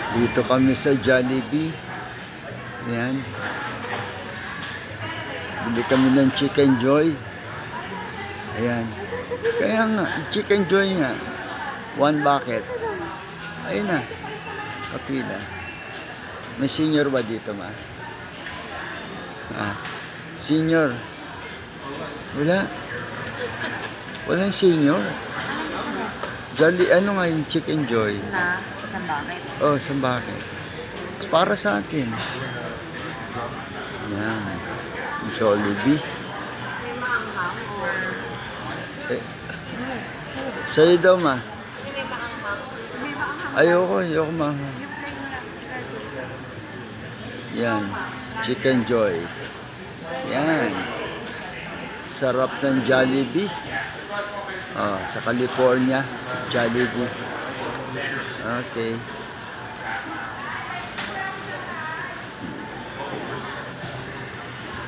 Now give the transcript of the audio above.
Dito kami sa Jollibee. Ayan. Bili kami ng Chicken Joy. Ayan. Kaya nga, Chicken Joy nga. 1 bucket. Ayun na. Kapila. May senior ba dito, ma? Senior. Wala. Walang senior. Ano nga yung Chicken Joy? Na isang bakit. Oh, isang bucket. Para sa atin. Yan. Jollibee. May maanghang or Sa'yo daw, ma. may maanghang? May maanghang. Ayoko mahal. Yung plain mo lang. Yan. Chicken Joy. Yan. Sarap ng Jollibee. Sa California. Jollibee. Okay.